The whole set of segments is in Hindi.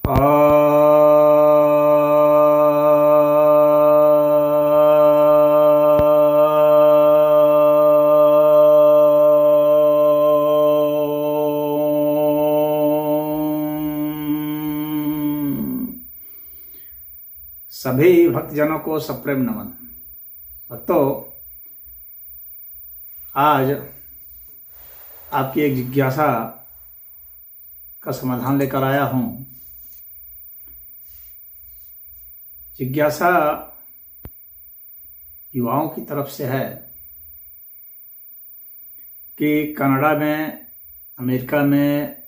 सभी भक्तजनों को सप्रेम नमन। भक्तों, आज आपकी एक जिज्ञासा का समाधान लेकर आया हूं। जिज्ञासा युवाओं की तरफ से है कि कनाडा में, अमेरिका में,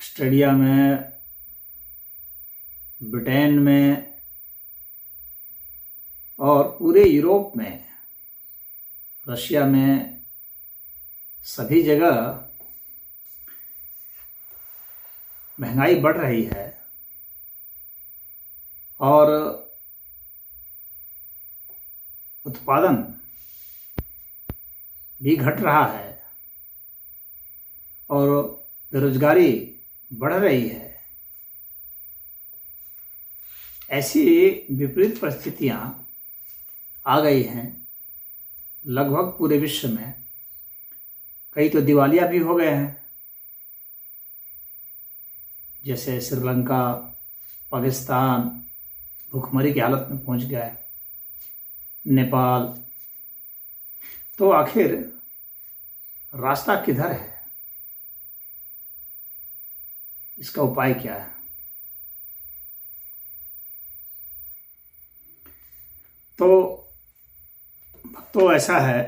ऑस्ट्रेलिया में, ब्रिटेन में और पूरे यूरोप में, रशिया में, सभी जगह महंगाई बढ़ रही है और उत्पादन भी घट रहा है और बेरोजगारी बढ़ रही है। ऐसी विपरीत परिस्थितियां आ गई हैं लगभग पूरे विश्व में। कई तो दिवालिया भी हो गए हैं, जैसे श्रीलंका, पाकिस्तान भूखमरी की हालत में पहुंच गया है, नेपाल। तो आखिर रास्ता किधर है? इसका उपाय क्या है? तो ऐसा है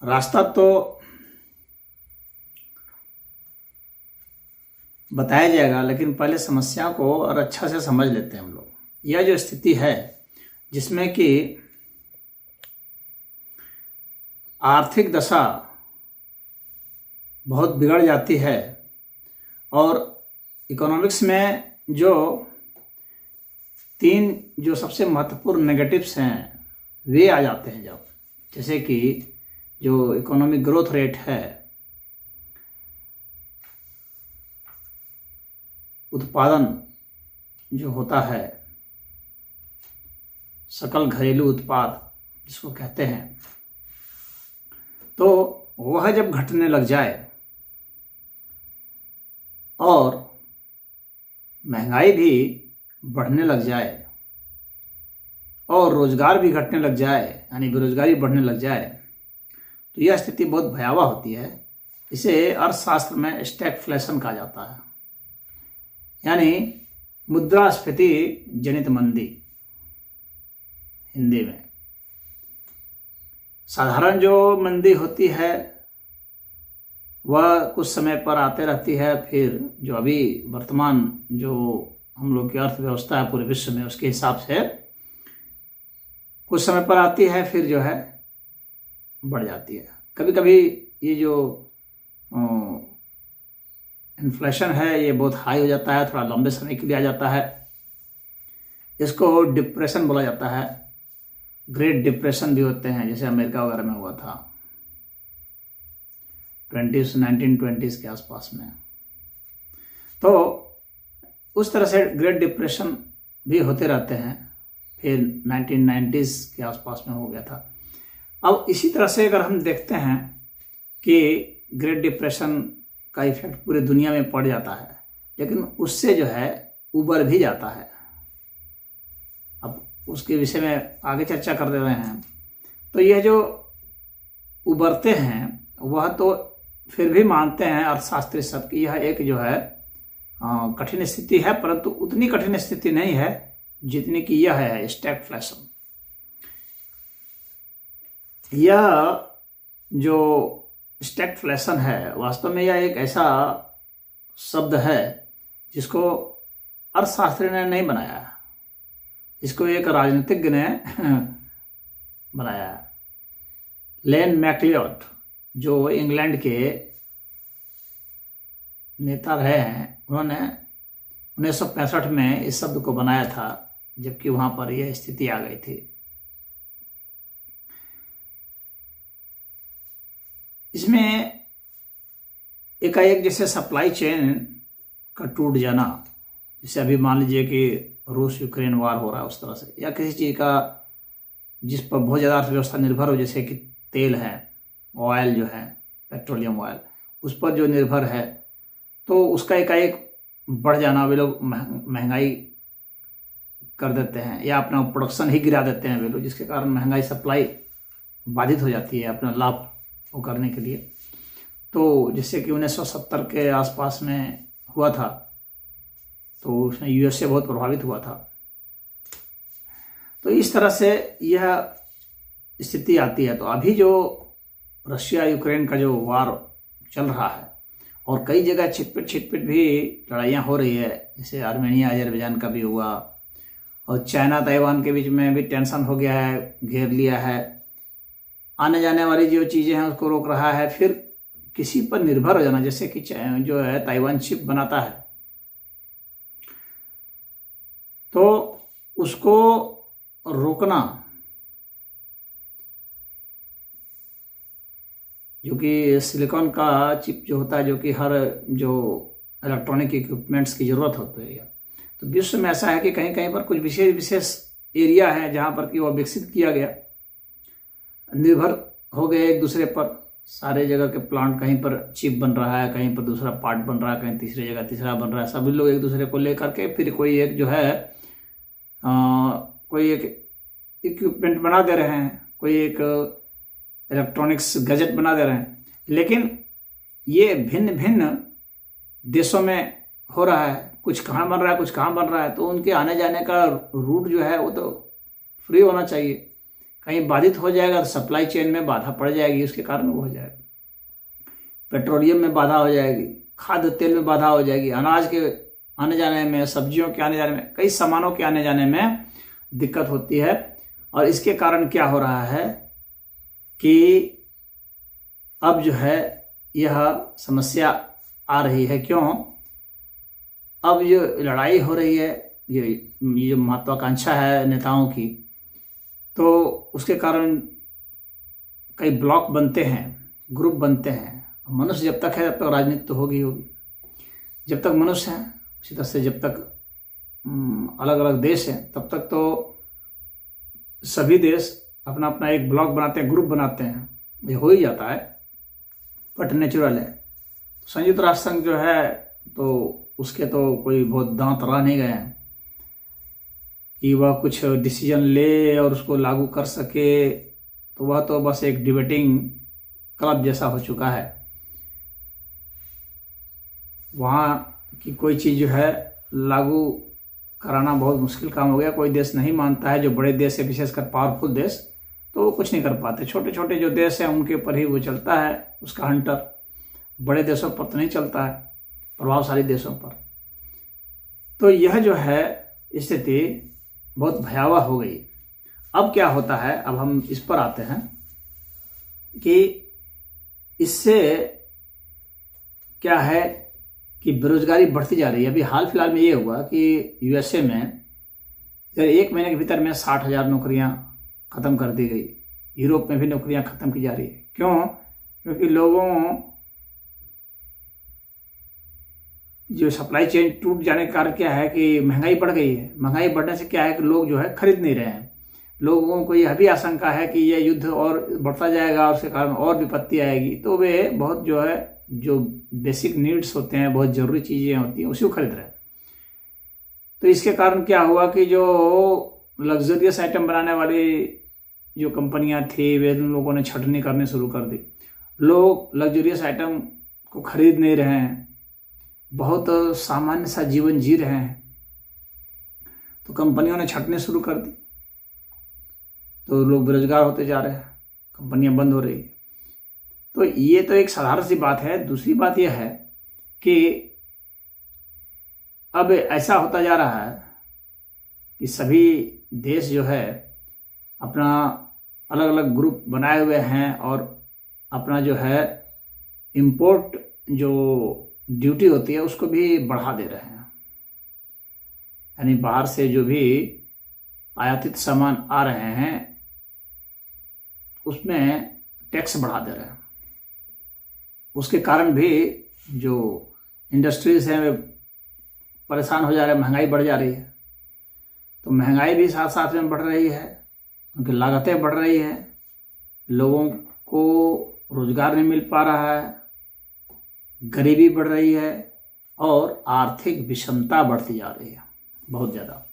रास्ता तो बताया जाएगा, लेकिन पहले समस्या को और अच्छा से समझ लेते हैं हम लोग। यह जो स्थिति है जिसमें कि आर्थिक दशा बहुत बिगड़ जाती है और इकोनॉमिक्स में जो तीन जो सबसे महत्वपूर्ण नेगेटिव्स हैं वे आ जाते हैं, जब जैसे कि जो इकोनॉमिक ग्रोथ रेट है, उत्पादन जो होता है, सकल घरेलू उत्पाद जिसको कहते हैं, तो वह जब घटने लग जाए और महंगाई भी बढ़ने लग जाए और रोजगार भी घटने लग जाए, यानी बेरोजगारी बढ़ने लग जाए, तो यह स्थिति बहुत भयावह होती है। इसे अर्थशास्त्र में स्टैगफ्लेशन कहा जाता है, यानी मुद्रास्फीति जनित मंदी हिंदी में। साधारण जो मंदी होती है वह कुछ समय पर आते रहती है, फिर जो अभी वर्तमान जो हम लोग की अर्थव्यवस्था है पूरे विश्व में, उसके हिसाब से कुछ समय पर आती है, फिर जो है बढ़ जाती है। कभी कभी ये जो इन्फ्लेशन है ये बहुत हाई हो जाता है, थोड़ा लंबे समय के लिए आ जाता है। इसको डिप्रेशन बोला जाता है। ग्रेट डिप्रेशन भी होते हैं, जैसे अमेरिका वगैरह में हुआ था 1920 के आसपास में। तो उस तरह से ग्रेट डिप्रेशन भी होते रहते हैं, फिर 1990s के आसपास में हो गया था। अब इसी तरह से अगर हम देखते हैं कि ग्रेट डिप्रेशन का इफेक्ट पूरी दुनिया में पड़ जाता है, लेकिन उससे जो है उबर भी जाता है। अब उसके विषय में आगे चर्चा कर दे रहे हैं। तो यह जो उबरते हैं वह तो फिर भी मानते हैं अर्थशास्त्री सब कि यह एक जो है कठिन स्थिति है, परंतु उतनी कठिन स्थिति नहीं है जितनी कि यह है स्टैगफ्लेशन। यह जो स्टैगफ्लेशन है वास्तव में यह एक ऐसा शब्द है जिसको अर्थशास्त्री ने नहीं बनाया, इसको एक राजनीतिज्ञ ने बनाया है। लेन मैकलियोड जो इंग्लैंड के नेता रहे हैं, उन्होंने 1965 में इस शब्द को बनाया था, जबकि वहां पर यह स्थिति आ गई थी। इसमें एकाएक जैसे सप्लाई चेन का टूट जाना, जैसे अभी मान लीजिए कि रूस यूक्रेन वार हो रहा है उस तरह से, या किसी चीज़ का जिस पर बहुत ज़्यादा अर्थव्यवस्था निर्भर हो, जैसे कि तेल है, ऑयल जो है, पेट्रोलियम ऑयल, उस पर जो निर्भर है, तो उसका एकाएक बढ़ जाना, वे लोग महंगाई कर देते हैं या अपना प्रोडक्शन ही गिरा देते हैं वे लोग, जिसके कारण महंगाई सप्लाई बाधित हो जाती है अपना लाभ वो करने के लिए। तो जैसे कि 1970 के आसपास में हुआ था, तो उसमें यूएसए बहुत प्रभावित हुआ था। तो इस तरह से यह स्थिति आती है। तो अभी जो रशिया यूक्रेन का जो वार चल रहा है और कई जगह छिटपिट भी लड़ाइयाँ हो रही है, जैसे आर्मेनिया अजरबैजान का भी हुआ, और चाइना ताइवान के बीच में भी टेंशन हो गया है, घेर लिया है, आने जाने वाली जो चीज़ें हैं उसको रोक रहा है। फिर किसी पर निर्भर हो जाना, जैसे कि जो है ताइवान चिप बनाता है, तो उसको रोकना, जो कि सिलिकॉन का चिप जो होता है, जो कि हर जो इलेक्ट्रॉनिक इक्विपमेंट्स की ज़रूरत होती है, तो विश्व में ऐसा है कि कहीं कहीं पर कुछ विशेष एरिया है जहाँ पर कि वो विकसित किया गया, निर्भर हो गए एक दूसरे पर। सारे जगह के प्लांट, कहीं पर चिप बन रहा है, कहीं पर दूसरा पार्ट बन रहा है, कहीं तीसरी जगह तीसरा बन रहा है, सभी लोग एक दूसरे को लेकर के फिर कोई एक जो है कोई एक इक्विपमेंट बना दे रहे हैं, कोई एक इलेक्ट्रॉनिक्स गैजेट बना दे रहे हैं। लेकिन ये भिन्न भिन्न देशों में हो रहा है, कुछ कहाँ बन रहा है, कुछ कहाँ बन रहा है, तो उनके आने जाने का रूट जो है वो तो फ्री होना चाहिए। कहीं बाधित हो जाएगा तो सप्लाई चेन में बाधा पड़ जाएगी, उसके कारण वो हो जाएगा, पेट्रोलियम में बाधा हो जाएगी, खाद्य तेल में बाधा हो जाएगी, अनाज के आने जाने में, सब्जियों के आने जाने में, कई सामानों के आने जाने में दिक्कत होती है। और इसके कारण क्या हो रहा है कि अब जो है यह समस्या आ रही है। क्यों? अब जो लड़ाई हो रही है, ये जो महत्वाकांक्षा है नेताओं की, तो उसके कारण कई ब्लॉक बनते हैं, ग्रुप बनते हैं। मनुष्य जब तक है तब तक राजनीति तो होगी। जब तक मनुष्य है, उसी तरह से जब तक अलग अलग देश हैं, तब तक तो सभी देश अपना अपना एक ब्लॉक बनाते हैं, ग्रुप बनाते हैं, ये हो ही जाता है, बट नेचुरल है। संयुक्त राष्ट्र संघ जो है, तो उसके तो कोई बहुत दांत रह नहीं गए हैं कि वह कुछ डिसीजन ले और उसको लागू कर सके। तो वह तो बस एक डिबेटिंग क्लब जैसा हो चुका है। वहाँ की कोई चीज़ जो है लागू कराना बहुत मुश्किल काम हो गया। कोई देश नहीं मानता है, जो बड़े देश है, विशेषकर पावरफुल देश, तो वो कुछ नहीं कर पाते। छोटे छोटे जो देश हैं उनके ऊपर ही वो चलता है, उसका हंटर। बड़े देशों पर तो नहीं चलता है, प्रभावशाली देशों पर। तो यह जो है स्थिति बहुत भयावह हो गई। अब क्या होता है, अब हम इस पर आते हैं कि इससे क्या है कि बेरोजगारी बढ़ती जा रही है। अभी हाल फिलहाल में ये हुआ कि यूएसए में इधर 1 महीने के भीतर में 60,000 नौकरियां ख़त्म कर दी गई। यूरोप में भी नौकरियां ख़त्म की जा रही है। क्यों? क्योंकि लोगों जो सप्लाई चेन टूट जाने का कारण क्या है कि महंगाई बढ़ गई है। महंगाई बढ़ने से क्या है कि लोग जो है खरीद नहीं रहे हैं। लोगों को यह भी आशंका है कि यह युद्ध और बढ़ता जाएगा और उसके कारण और विपत्ति आएगी, तो वे बहुत जो है, जो बेसिक नीड्स होते हैं, बहुत ज़रूरी चीज़ें होती हैं, उसी को खरीद रहे हैं। तो इसके कारण क्या हुआ कि जो लग्जरियस आइटम बनाने वाली जो कंपनियां थी, वे उन लोगों ने छटनी करने शुरू कर दी। लोग लग्जरियस आइटम को खरीद नहीं रहे हैं, बहुत सामान्य सा जीवन जी रहे हैं, तो कंपनियों ने छटने शुरू कर दी, तो लोग बेरोजगार होते जा रहे हैं, कंपनियां बंद हो रही है। तो ये तो एक साधारण सी बात है। दूसरी बात यह है कि अब ऐसा होता जा रहा है कि सभी देश जो है अपना अलग अलग ग्रुप बनाए हुए हैं और अपना जो है इंपोर्ट जो ड्यूटी होती है उसको भी बढ़ा दे रहे हैं। यानी बाहर से जो भी आयातित सामान आ रहे हैं उसमें टैक्स बढ़ा दे रहे हैं। उसके कारण भी जो इंडस्ट्रीज हैं वे परेशान हो जा रहे हैं, महंगाई बढ़ जा रही है। तो महंगाई भी साथ साथ में बढ़ रही है, उनकी लागतें बढ़ रही है, लोगों को रोजगार नहीं मिल पा रहा है, गरीबी बढ़ रही है और आर्थिक विषमता बढ़ती जा रही है बहुत ज़्यादा।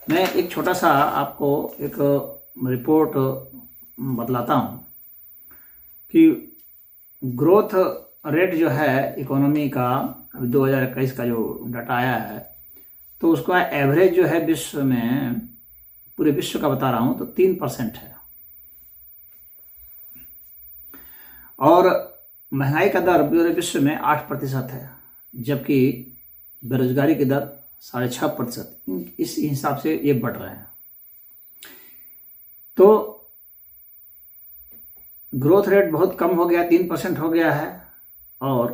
मैं एक छोटा सा आपको एक रिपोर्ट बतलाता हूँ कि ग्रोथ रेट जो है इकोनॉमी का, अभी 2021 का जो डाटा आया है, तो उसका एवरेज जो है विश्व में, पूरे विश्व का बता रहा हूँ, तो 3% है। और महंगाई का दर पूरे विश्व में 8% है, जबकि बेरोजगारी की दर 6.5%। इस हिसाब से ये बढ़ रहे हैं। तो ग्रोथ रेट बहुत कम हो गया, 3% हो गया है, और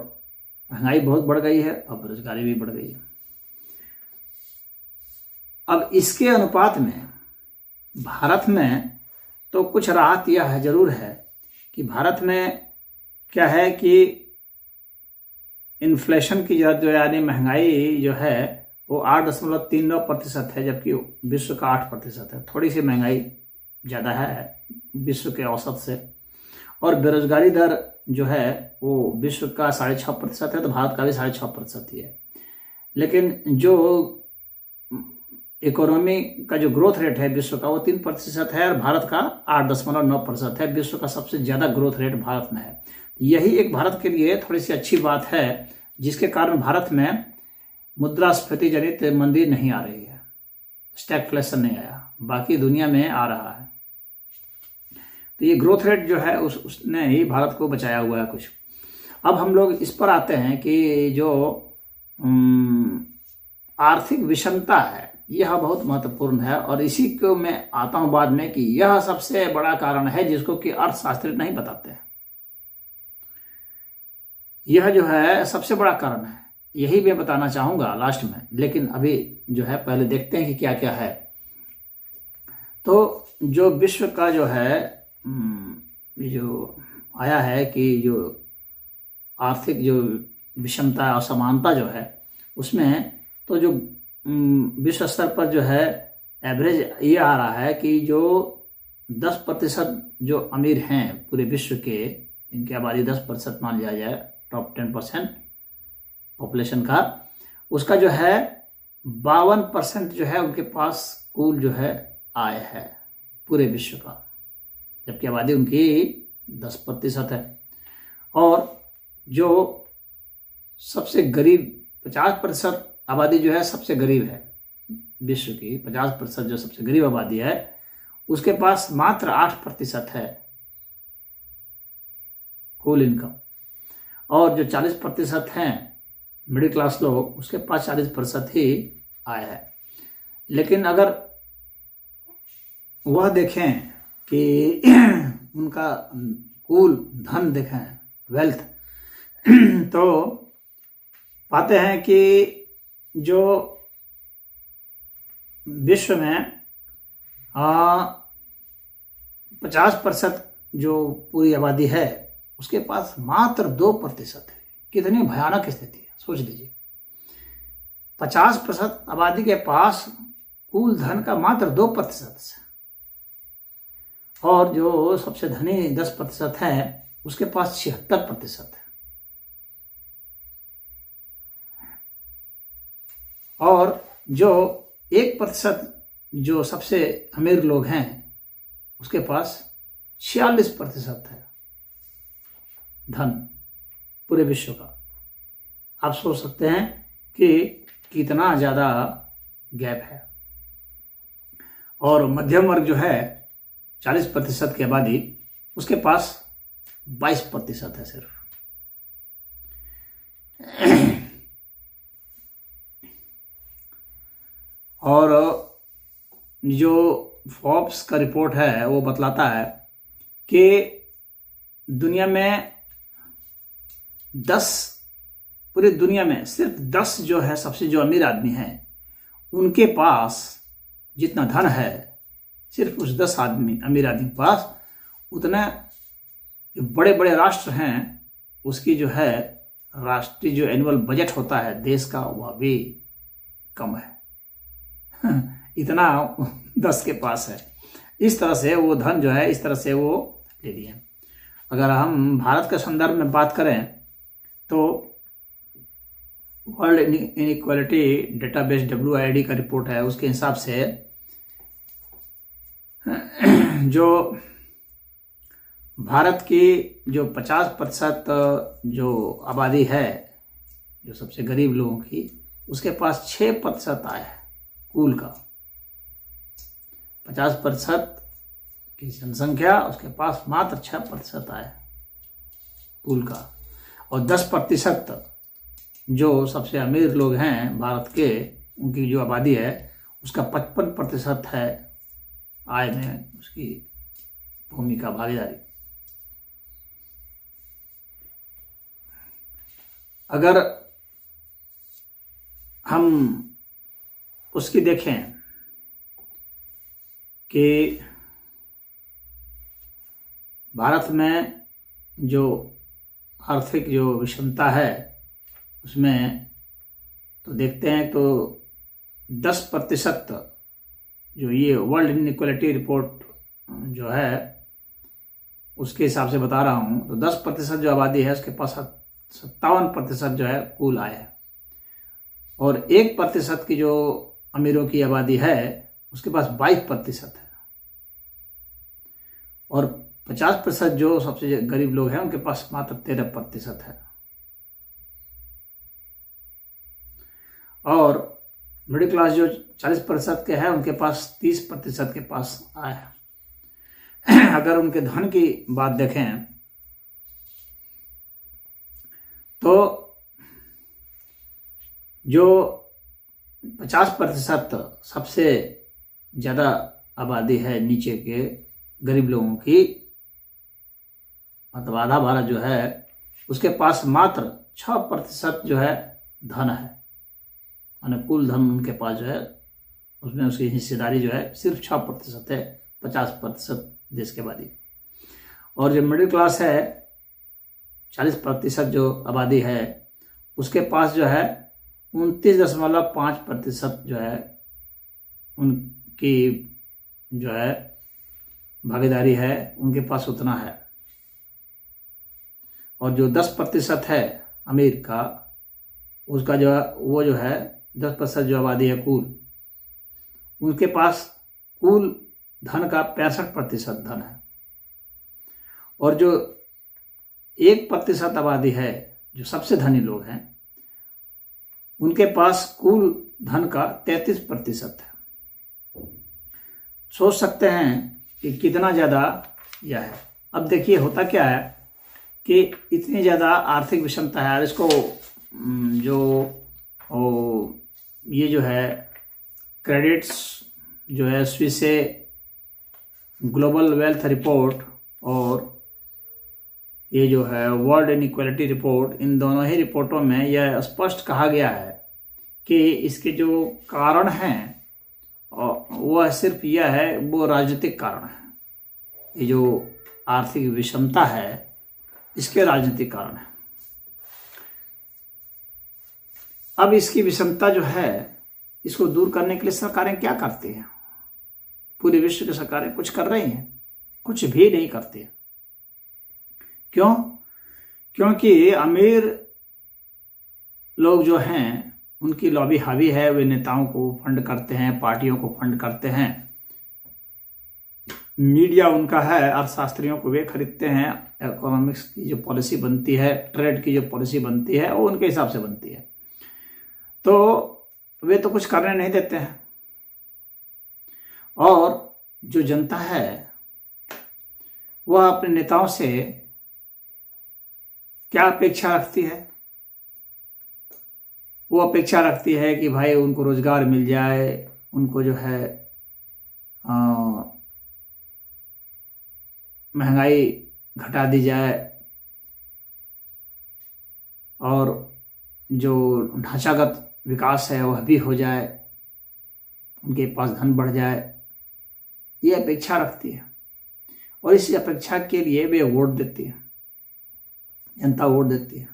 महंगाई बहुत बढ़ गई है और बेरोजगारी भी बढ़ गई है। अब इसके अनुपात में भारत में तो कुछ राहत यह जरूर है कि भारत में क्या है कि इन्फ्लेशन की जो यानी महंगाई जो है वो 8.39% है, जबकि विश्व का 8% है। थोड़ी सी महंगाई ज़्यादा है विश्व के औसत से। और बेरोजगारी दर जो है वो विश्व का 6.5% है, तो भारत का भी 6.5% ही है। लेकिन जो इकोनॉमी का जो ग्रोथ रेट है विश्व का वो 3% है और भारत का 8.9% है। विश्व का सबसे ज़्यादा ग्रोथ रेट भारत में है। यही एक भारत के लिए थोड़ी सी अच्छी बात है, जिसके कारण भारत में मुद्रास्फीति जनित मंदी नहीं आ रही है, स्टैगफ्लेशन नहीं आया, बाकी दुनिया में आ रहा है। तो ये ग्रोथ रेट जो है उसने ही भारत को बचाया हुआ है कुछ। अब हम लोग इस पर आते हैं कि जो आर्थिक विषमता है यह बहुत महत्वपूर्ण है, और इसी को मैं आता हूं बाद में कि यह सबसे बड़ा कारण है जिसको कि अर्थशास्त्री नहीं बताते हैं। यह जो है सबसे बड़ा कारण है, यही मैं बताना चाहूंगा लास्ट में। लेकिन अभी जो है पहले देखते हैं कि क्या क्या है। तो जो विश्व का जो है ये जो आया है कि जो आर्थिक जो विषमता और समानता जो है उसमें, तो जो विश्व स्तर पर जो है एवरेज ये आ रहा है कि जो 10% जो अमीर हैं पूरे विश्व के, इनकी आबादी 10% मान लिया जाए, टॉप 10% पॉपुलेशन का, उसका जो है 52% जो है उनके पास कुल जो है आय है पूरे विश्व का, जबकि आबादी उनकी 10% है। और जो सबसे गरीब 50% आबादी जो है सबसे गरीब है विश्व की, 50% जो सबसे गरीब आबादी है उसके पास मात्र 8% है कुल इनकम। और जो 40% हैं मिडिल क्लास लोग, उसके पास 40% ही आय है। लेकिन अगर वह देखें कि उनका कुल धन देखें, वेल्थ, तो पाते हैं कि जो विश्व में 50% जो पूरी आबादी है उसके पास मात्र 2% है। कितनी भयानक स्थिति है, सोच लीजिए। 50% आबादी के पास कुल धन का मात्र 2% है, और जो सबसे धनी 10% है उसके पास 76% है। और जो 1% जो सबसे अमीर लोग हैं उसके पास 46% है धन पूरे विश्व का। आप सोच सकते हैं कि कितना ज़्यादा गैप है। और मध्यम वर्ग जो है 40% की आबादी, उसके पास 22% है सिर्फ। और जो फोर्ब्स का रिपोर्ट है वो बतलाता है कि दुनिया में 10, पूरी दुनिया में सिर्फ 10 जो है सबसे जो अमीर आदमी हैं उनके पास जितना धन है, सिर्फ उस 10 अमीर आदमी के पास उतना जो बड़े बड़े राष्ट्र हैं उसकी जो है राष्ट्रीय जो एनुअल बजट होता है देश का वह भी कम है। इतना 10 के पास है। इस तरह से वो धन जो है इस तरह से वो ले लिए। अगर हम भारत के संदर्भ में बात करें तो वर्ल्ड इनइक्वालिटी डेटाबेस WID का रिपोर्ट है, उसके हिसाब से जो भारत की जो 50% जो आबादी है, जो सबसे गरीब लोगों की, उसके पास 6% आय है कुल का। 50% की जनसंख्या, उसके पास मात्र 6% आय है कुल का। और 10% जो सबसे अमीर लोग हैं भारत के, उनकी जो आबादी है उसका 55% है आय में उसकी भूमिका, भागीदारी। अगर हम उसकी देखें कि भारत में जो आर्थिक जो विषमता है उसमें तो देखते हैं तो 10% जो ये वर्ल्ड इनइक्वालिटी रिपोर्ट जो है उसके हिसाब से बता रहा हूँ, तो 10% जो आबादी है उसके पास 57% जो है कुल आय है। और 1% की जो अमीरों की आबादी है उसके पास 22% है। और 50% जो सबसे गरीब लोग हैं उनके पास मात्र 13% है। और मिडिल क्लास जो 40% के हैं उनके पास 30% के पास आय है। अगर उनके धन की बात देखें तो जो 50% सबसे ज़्यादा आबादी है नीचे के गरीब लोगों की, मतलब आधा भारत जो है, उसके पास मात्र 6% जो है धन है। माने कुल धन उनके पास जो है उसमें उसकी हिस्सेदारी जो है सिर्फ 6% है 50% देश के आबादी। और जो मिडिल क्लास है 40% जो आबादी है उसके पास जो है 29.5% जो है उनकी जो है भागीदारी है, उनके पास उतना है। और जो 10% है अमीर का, उसका जो है वो जो है 10% जो आबादी है कुल, उनके पास कुल धन का 65% धन है। और जो 1% आबादी है जो सबसे धनी लोग हैं उनके पास कुल धन का 33% है। सोच सकते हैं कि कितना ज़्यादा यह है। अब देखिए होता क्या है कि इतनी ज़्यादा आर्थिक विषमता है। और इसको जो ये जो है क्रेडिट्स जो है स्विसे ग्लोबल वेल्थ रिपोर्ट और ये जो है वर्ल्ड इनइक्वालिटी रिपोर्ट, इन दोनों ही रिपोर्टों में यह स्पष्ट कहा गया है कि इसके जो कारण हैं वह सिर्फ यह है, वो राजनीतिक कारण है। ये जो आर्थिक विषमता है इसके राजनीतिक कारण है। अब इसकी विषमता जो है इसको दूर करने के लिए सरकारें क्या करती हैं? पूरे विश्व की सरकारें कुछ कर रही हैं? कुछ भी नहीं करती। क्यों? क्योंकि अमीर लोग जो हैं उनकी लॉबी हावी है, वे नेताओं को फंड करते हैं, पार्टियों को फंड करते हैं, मीडिया उनका है, अर्थशास्त्रियों को वे खरीदते हैं, इकोनॉमिक्स की जो पॉलिसी बनती है, ट्रेड की जो पॉलिसी बनती है वो उनके हिसाब से बनती है। तो वे तो कुछ करने नहीं देते हैं। और जो जनता है वह अपने नेताओं से क्या अपेक्षा रखती है? वो अपेक्षा रखती है कि भाई उनको रोजगार मिल जाए, उनको जो है महंगाई घटा दी जाए और जो ढांचागत विकास है वह भी हो जाए, उनके पास धन बढ़ जाए, ये अपेक्षा रखती है। और इस अपेक्षा के लिए वे वोट देती है। जनता वोट देती है,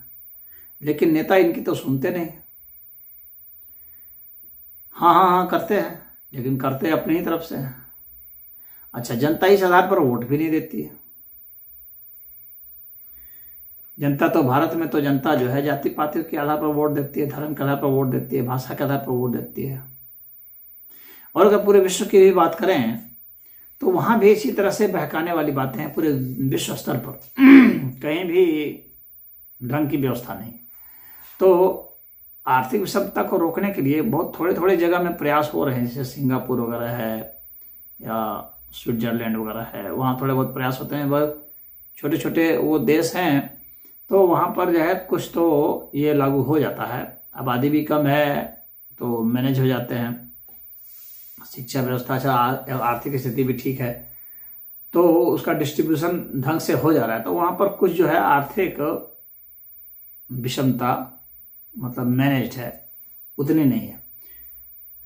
लेकिन नेता इनकी तो सुनते नहीं। हाँ हाँ हाँ करते हैं, लेकिन करते अपनी ही तरफ से हैं। अच्छा, जनता इस आधार पर वोट भी नहीं देती है। जनता तो भारत में तो जनता जो है जाति पाति के आधार पर वोट देती है, धर्म के आधार पर वोट देती है, भाषा के आधार पर वोट देती है। और अगर पूरे विश्व की भी बात करें तो वहाँ भी इसी तरह से बहकाने वाली बातें हैं। पूरे विश्व स्तर पर कहीं भी ढंग की व्यवस्था नहीं। तो आर्थिक विषमता को रोकने के लिए बहुत थोड़े थोड़े जगह में प्रयास हो रहे हैं, जैसे सिंगापुर वगैरह है या स्विट्जरलैंड वगैरह है, वहाँ थोड़े बहुत प्रयास होते हैं। वह छोटे छोटे वो देश हैं, तो वहाँ पर जो है कुछ तो ये लागू हो जाता है। आबादी भी कम है तो मैनेज हो जाते हैं, शिक्षा व्यवस्था अच्छा, आर्थिक स्थिति भी ठीक है, तो उसका डिस्ट्रीब्यूशन ढंग से हो जा रहा है। तो वहाँ पर कुछ जो है आर्थिक विषमता मतलब मैनेज्ड है, उतनी नहीं है।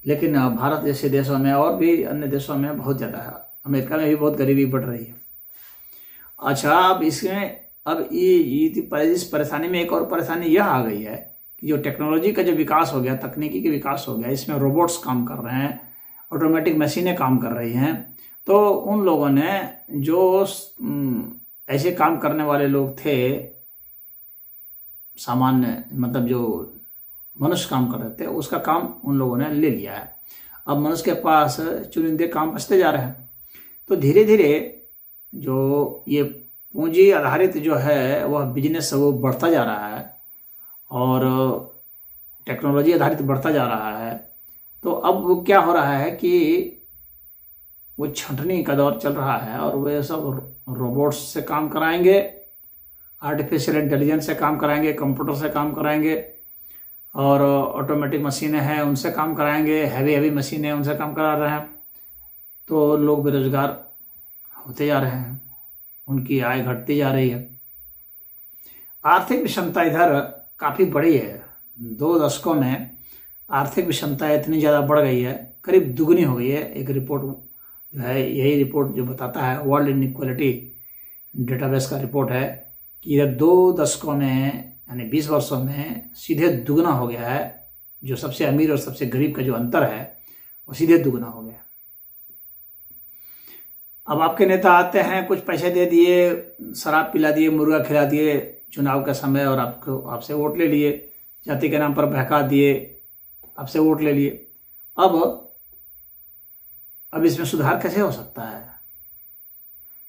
लेकिन भारत जैसे देशों में और भी अन्य देशों में बहुत ज़्यादा है। अमेरिका में भी बहुत गरीबी बढ़ रही है। अच्छा, अब इसमें अब ये इस परेशानी में एक और परेशानी यह आ गई है कि जो टेक्नोलॉजी का जो विकास हो गया, तकनीकी का विकास हो गया, इसमें रोबोट्स काम कर रहे हैं, ऑटोमेटिक मशीनें काम कर रही हैं। तो उन लोगों ने जो ऐसे काम करने वाले लोग थे, सामान्य मतलब जो मनुष्य काम कर रहे थे, उसका काम उन लोगों ने ले लिया है। अब मनुष्य के पास चुनिंदे काम बचते जा रहे हैं। तो धीरे धीरे जो ये पूंजी आधारित जो है वह बिजनेस वो बढ़ता जा रहा है और टेक्नोलॉजी आधारित बढ़ता जा रहा है। तो अब वो क्या हो रहा है कि वो छंटनी का दौर चल रहा है और वे सब रोबोट्स से काम कराएंगे, आर्टिफिशियल इंटेलिजेंस से काम कराएंगे, कंप्यूटर से काम कराएंगे, और ऑटोमेटिक मशीनें हैं उनसे काम कराएंगे, हैवी मशीनें उनसे काम करा रहे हैं। तो लोग बेरोजगार होते जा रहे हैं, उनकी आय घटती जा रही है। आर्थिक विषमता इधर काफ़ी बड़ी है। 2 दशकों में आर्थिक विषमता इतनी ज़्यादा बढ़ गई है, करीब दुगनी हो गई है। एक रिपोर्ट जो है, यही रिपोर्ट जो बताता है, वर्ल्ड इनइक्वालिटी डेटाबेस का रिपोर्ट है कि इधर 2 दशकों में यानी 20 वर्षों में सीधे दुगना हो गया है। जो सबसे अमीर और सबसे गरीब का जो अंतर है वो सीधे दुगना हो गया। अब आपके नेता आते हैं, कुछ पैसे दे दिए, शराब पिला दिए, मुर्गा खिला दिए चुनाव के समय, और आपसे वोट ले लिए, जाति के नाम पर बहका दिए, आपसे वोट ले लिए। अब इसमें सुधार कैसे हो सकता है?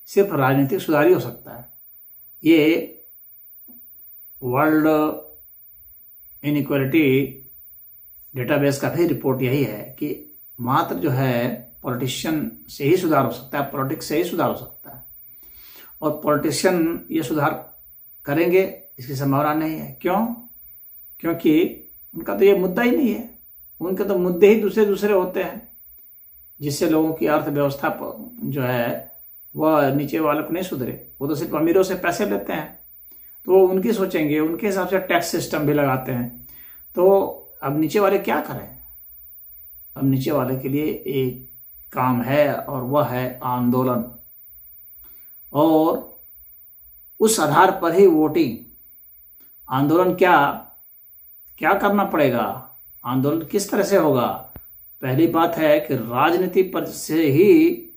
सिर्फ राजनीतिक सुधार ही हो सकता है। ये वर्ल्ड इनइक्वालिटी डेटाबेस का भी रिपोर्ट यही है कि मात्र जो है पॉलिटिशियन से ही सुधार हो सकता है, पॉलिटिक्स से ही सुधार हो सकता है। और पॉलिटिशियन ये सुधार करेंगे इसकी संभावना नहीं है। क्यों? क्योंकि उनका तो ये मुद्दा ही नहीं है। उनके तो मुद्दे ही दूसरे दूसरे होते हैं, जिससे लोगों की अर्थव्यवस्था जो है वह नीचे वालों को नहीं सुधरे। वो तो सिर्फ अमीरों से पैसे लेते हैं, तो वो उनकी सोचेंगे, उनके हिसाब से टैक्स सिस्टम भी लगाते हैं। तो अब नीचे वाले क्या करें? अब नीचे वाले के लिए एक काम है और वह है आंदोलन, और उस आधार पर ही वोटिंग। आंदोलन क्या करना पड़ेगा? आंदोलन किस तरह से होगा? पहली बात है कि राजनीति पर से ही,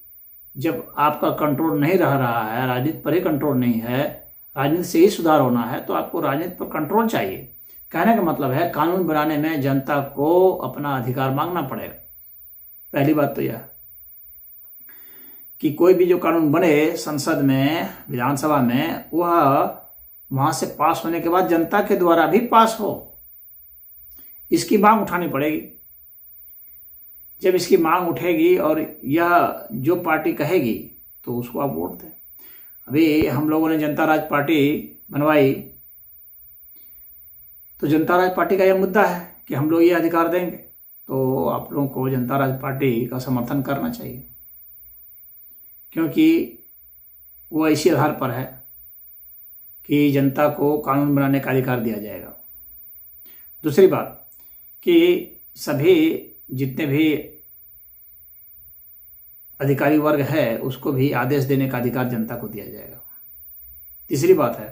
जब आपका कंट्रोल नहीं रह रहा है, राजनीति पर ही कंट्रोल नहीं है, राजनीति से ही सुधार होना है, तो आपको राजनीति पर कंट्रोल चाहिए। कहने का मतलब है कानून बनाने में जनता को अपना अधिकार मांगना पड़ेगा। पहली बात तो यह कि कोई भी जो कानून बने संसद में, विधानसभा में, वह वहां से पास होने के बाद जनता के द्वारा भी पास हो, इसकी मांग उठानी पड़ेगी। जब इसकी मांग उठेगी और यह जो पार्टी कहेगी तो उसको आप वोट दें। अभी हम लोगों ने जनता राज पार्टी बनवाई, तो जनता राज पार्टी का यह मुद्दा है कि हम लोग ये अधिकार देंगे, तो आप लोगों को जनता राज पार्टी का समर्थन करना चाहिए, क्योंकि वो इसी आधार पर है कि जनता को कानून बनाने का अधिकार दिया जाएगा। दूसरी बात कि सभी जितने भी अधिकारी वर्ग है उसको भी आदेश देने का अधिकार जनता को दिया जाएगा। तीसरी बात है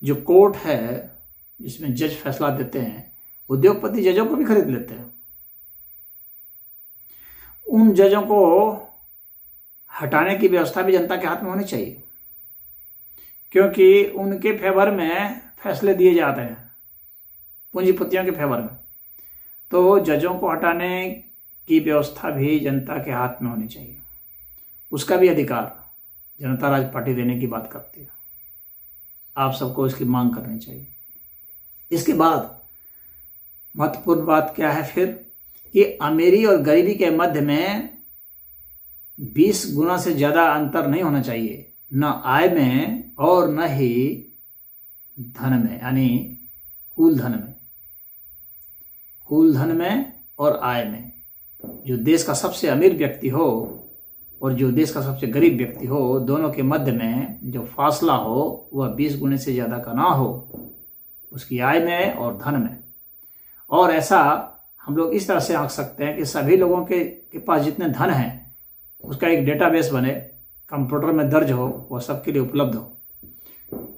जो कोर्ट है जिसमें जज फैसला देते हैं, उद्योगपति जजों को भी खरीद लेते हैं। उन जजों को हटाने की व्यवस्था भी जनता के हाथ में होनी चाहिए, क्योंकि उनके फेवर में फैसले दिए जाते हैं, पूंजीपतियों के फेवर में। तो जजों को हटाने की व्यवस्था भी जनता के हाथ में होनी चाहिए। उसका भी अधिकार जनता राज पार्टी देने की बात करती है। आप सबको इसकी मांग करनी चाहिए। इसके बाद महत्वपूर्ण बात क्या है फिर, कि अमीरी और गरीबी के मध्य में 20 गुना से ज़्यादा अंतर नहीं होना चाहिए, न आय में और न ही धन में, यानी कुल धन में और आय में। जो देश का सबसे अमीर व्यक्ति हो और जो देश का सबसे गरीब व्यक्ति हो, दोनों के मध्य में जो फासला हो वह 20 गुने से ज़्यादा का ना हो, उसकी आय में और धन में। और ऐसा हम लोग इस तरह से आंक सकते हैं कि सभी लोगों के पास जितने धन हैं उसका एक डेटाबेस बने, कंप्यूटर में दर्ज हो, वह सबके लिए उपलब्ध हो।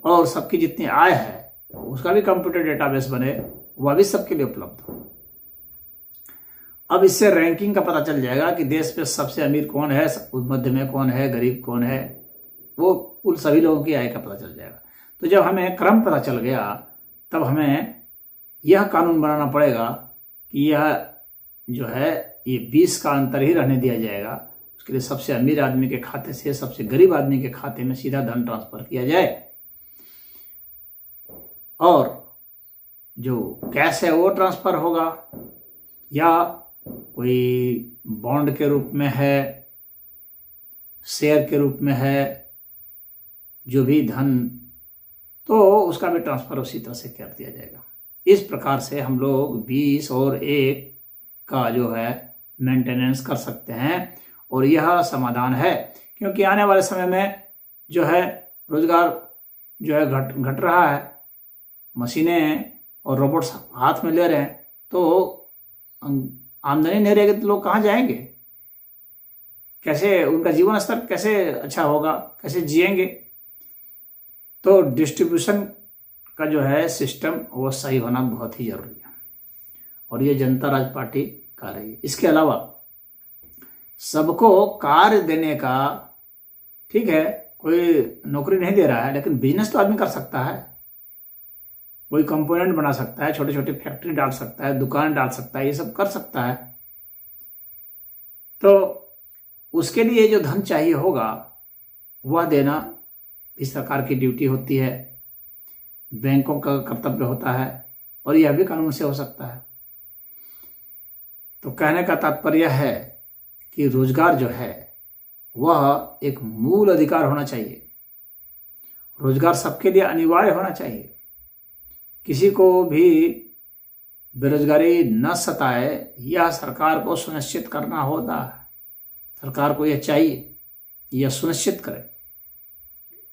और सबकी जितनी आय है उसका भी कंप्यूटर डेटाबेस बने, वह भी सबके लिए उपलब्ध हो। अब इससे रैंकिंग का पता चल जाएगा कि देश में सबसे अमीर कौन है, मध्य में कौन है, गरीब कौन है, वो कुल सभी लोगों की आय का पता चल जाएगा। तो जब हमें क्रम पता चल गया तब हमें यह कानून बनाना पड़ेगा कि यह जो है ये 20 का अंतर ही रहने दिया जाएगा। उसके लिए सबसे अमीर आदमी के खाते से सबसे गरीब आदमी के खाते में सीधा धन ट्रांसफर किया जाए, और जो कैश है वो ट्रांसफर होगा, या कोई बॉन्ड के रूप में है, शेयर के रूप में है, जो भी धन, तो उसका भी ट्रांसफर उसी तरह से कर दिया जाएगा। इस प्रकार से हम लोग 20 और 1 का जो है मेंटेनेंस कर सकते हैं, और यह समाधान है। क्योंकि आने वाले समय में जो है रोजगार जो है घट रहा है, मशीनें और रोबोट्स हाथ में ले रहे हैं, तो आमदनी नहीं रहेगी तो लोग कहाँ जाएंगे, कैसे उनका जीवन स्तर कैसे अच्छा होगा, कैसे जिएंगे। तो डिस्ट्रीब्यूशन का जो है सिस्टम वो सही होना बहुत ही जरूरी है, और ये जनता राज पार्टी कर रही है। इसके अलावा सबको कार्य देने का, ठीक है, कोई नौकरी नहीं दे रहा है, लेकिन बिजनेस तो आदमी कर सकता है, कोई कंपोनेंट बना सकता है, छोटे छोटे फैक्ट्री डाल सकता है, दुकान डाल सकता है, ये सब कर सकता है। तो उसके लिए जो धन चाहिए होगा वह देना भी सरकार की ड्यूटी होती है, बैंकों का कर्तव्य होता है, और यह भी कानून से हो सकता है। तो कहने का तात्पर्य है कि रोजगार जो है वह एक मूल अधिकार होना चाहिए। रोजगार सबके लिए अनिवार्य होना चाहिए। किसी को भी बेरोजगारी न सताए, यह सरकार को सुनिश्चित करना होता है। सरकार को यह चाहिए, यह सुनिश्चित करे,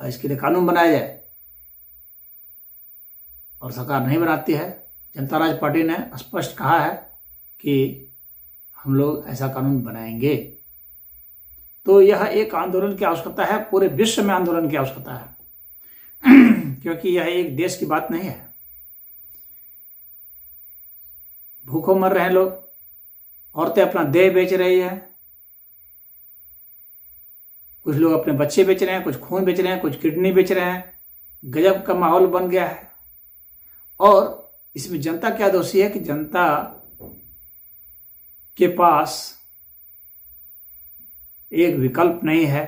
और इसके लिए कानून बनाया जाए, और सरकार नहीं बनाती है। जनता राज पार्टी ने स्पष्ट कहा है कि हम लोग ऐसा कानून बनाएंगे। तो यह एक आंदोलन की आवश्यकता है, पूरे विश्व में आंदोलन की आवश्यकता है, क्योंकि यह एक देश की बात नहीं है। भूखों मर रहे हैं लोग, औरतें अपना देह बेच रही है, कुछ लोग अपने बच्चे बेच रहे हैं, कुछ खून बेच रहे हैं, कुछ किडनी बेच रहे हैं। गजब का माहौल बन गया है। और इसमें जनता क्या दोषी है कि जनता के पास एक विकल्प नहीं है,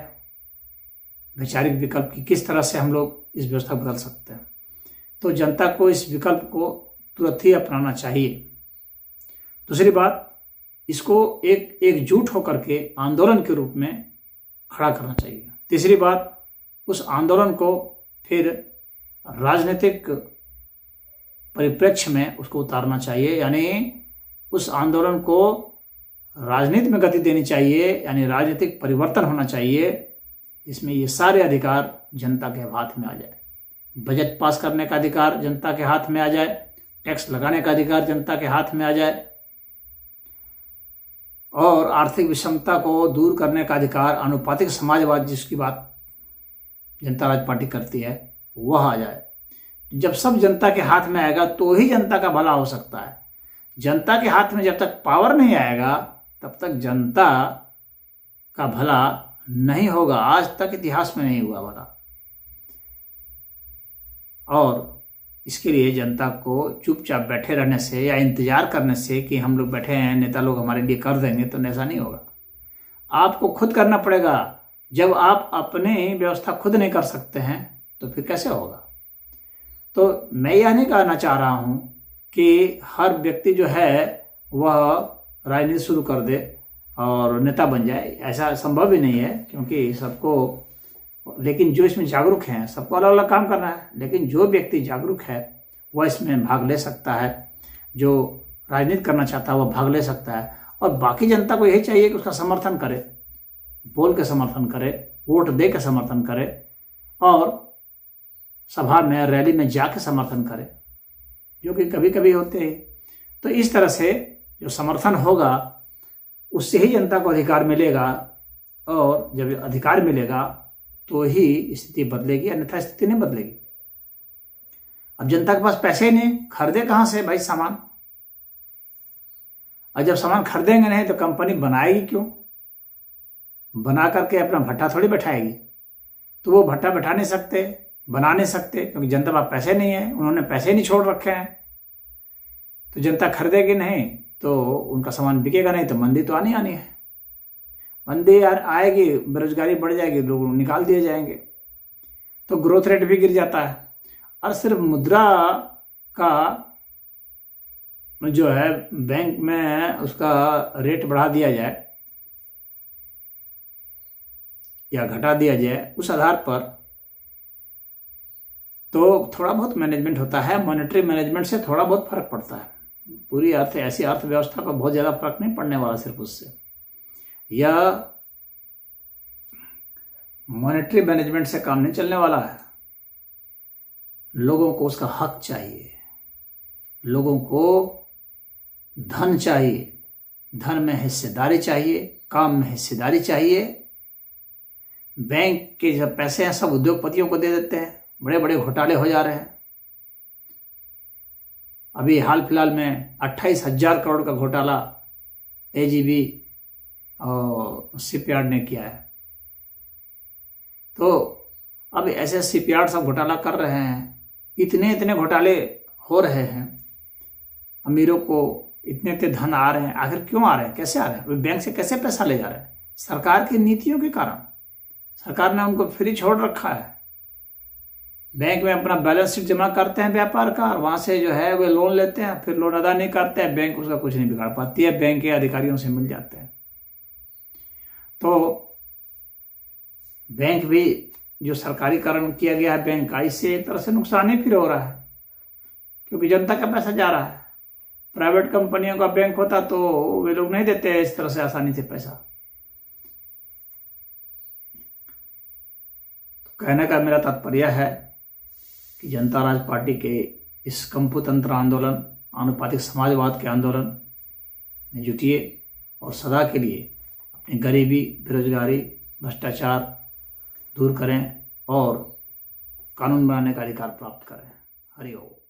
वैचारिक विकल्प की किस तरह से हम लोग इस व्यवस्था बदल सकते हैं। तो जनता को इस विकल्प को तुरंत ही अपनाना चाहिए। दूसरी बात, इसको एक एकजुट होकर के आंदोलन के रूप में खड़ा करना चाहिए। तीसरी बात, उस आंदोलन को फिर राजनीतिक परिप्रेक्ष्य में उसको उतारना चाहिए, यानी उस आंदोलन को राजनीति में गति देनी चाहिए, यानी राजनीतिक परिवर्तन होना चाहिए, इसमें ये सारे अधिकार जनता के हाथ में आ जाए। बजट पास करने का अधिकार जनता के हाथ में आ जाए, टैक्स लगाने का अधिकार जनता के हाथ में आ जाए, और आर्थिक विषमता को दूर करने का अधिकार, आनुपातिक समाजवाद जिसकी बात जनता राज पार्टी करती है, वह आ जाए। जब सब जनता के हाथ में आएगा तो ही जनता का भला हो सकता है। जनता के हाथ में जब तक पावर नहीं आएगा तब तक जनता का भला नहीं होगा। आज तक इतिहास में नहीं हुआ भला। और इसके लिए जनता को चुपचाप बैठे रहने से या इंतजार करने से कि हम लोग बैठे हैं, नेता लोग हमारे लिए कर देंगे, तो ऐसा नहीं होगा। आपको खुद करना पड़ेगा। जब आप अपनी व्यवस्था खुद नहीं कर सकते हैं तो फिर कैसे होगा। तो मैं यह नहीं कहना चाह रहा हूं कि हर व्यक्ति जो है वह राजनीति शुरू कर दे और नेता बन जाए, ऐसा संभव ही नहीं है, क्योंकि सबको, लेकिन जो इसमें जागरूक हैं, सबको अलग अलग काम करना है, लेकिन जो व्यक्ति जागरूक है वह इसमें भाग ले सकता है। जो राजनीति करना चाहता है वह भाग ले सकता है। और बाकी जनता को यही चाहिए कि उसका समर्थन करे, बोल के समर्थन करे, वोट दे के समर्थन करे और सभा में, रैली में जाके समर्थन करे, जो कि कभी कभी होते हैं। तो इस तरह से जो समर्थन होगा उससे ही जनता को अधिकार मिलेगा, और जब अधिकार मिलेगा तो ही स्थिति बदलेगी, अन्यथा स्थिति नहीं बदलेगी। अब जनता के पास पैसे ही नहीं, खरीदे कहां से भाई सामान। और जब सामान खरीदेंगे नहीं तो कंपनी बनाएगी क्यों? बना करके अपना भट्टा थोड़ी बैठाएगी। तो वो भट्टा बैठा नहीं सकते, बना नहीं सकते, क्योंकि जनता के पास पैसे नहीं है, उन्होंने पैसे नहीं छोड़ रखे हैं। तो जनता खरीदेगी नहीं तो उनका सामान बिकेगा नहीं, तो मंदी तो आनी है। मंदी आएगी, बेरोजगारी बढ़ जाएगी, लोग निकाल दिए जाएंगे, तो ग्रोथ रेट भी गिर जाता है। और सिर्फ मुद्रा का जो है बैंक में उसका रेट बढ़ा दिया जाए या घटा दिया जाए उस आधार पर, तो थोड़ा बहुत मैनेजमेंट होता है। मॉनेटरी मैनेजमेंट से थोड़ा बहुत फर्क पड़ता है। पूरी ऐसी अर्थव्यवस्था का बहुत ज़्यादा फर्क नहीं पड़ने वाला सिर्फ उससे। या मॉनेटरी मैनेजमेंट से काम नहीं चलने वाला है। लोगों को उसका हक चाहिए, लोगों को धन चाहिए, धन में हिस्सेदारी चाहिए, काम में हिस्सेदारी चाहिए। बैंक के जो पैसे हैं सब उद्योगपतियों को दे देते हैं, बड़े बड़े घोटाले हो जा रहे हैं। अभी हाल फिलहाल में 28,000 करोड़ का घोटाला एजीबी और शिपयार्ड ने किया है। तो अब ऐसे शिपयार्ड सब घोटाला कर रहे हैं, इतने घोटाले हो रहे हैं, अमीरों को इतने धन आ रहे हैं। आखिर क्यों आ रहे हैं, कैसे आ रहे हैं? वे बैंक से कैसे पैसा ले जा रहे हैं? सरकार की नीतियों के कारण। सरकार ने उनको फ्री छोड़ रखा है। बैंक में अपना बैलेंस शीट जमा करते हैं व्यापार का, और वहां से जो है वे लोन लेते हैं, फिर लोन अदा नहीं करते हैं, बैंक उसका कुछ नहीं बिगाड़ पाती है, बैंक के अधिकारियों से मिल जाते हैं। तो बैंक भी जो सरकारीकरण किया गया है बैंक का, इससे एक तरह से नुकसान ही फिर हो रहा है, क्योंकि जनता का पैसा जा रहा है। प्राइवेट कंपनियों का बैंक होता तो वे लोग नहीं देते इस तरह से आसानी से पैसा। तो कहने का मेरा तात्पर्य है कि जनता राज पार्टी के इस कंपुतंत्र आंदोलन, आनुपातिक समाजवाद के आंदोलन में जुटिए और सदा के लिए अपनी गरीबी, बेरोजगारी, भ्रष्टाचार दूर करें और कानून बनाने का अधिकार प्राप्त करें। हरि ओम।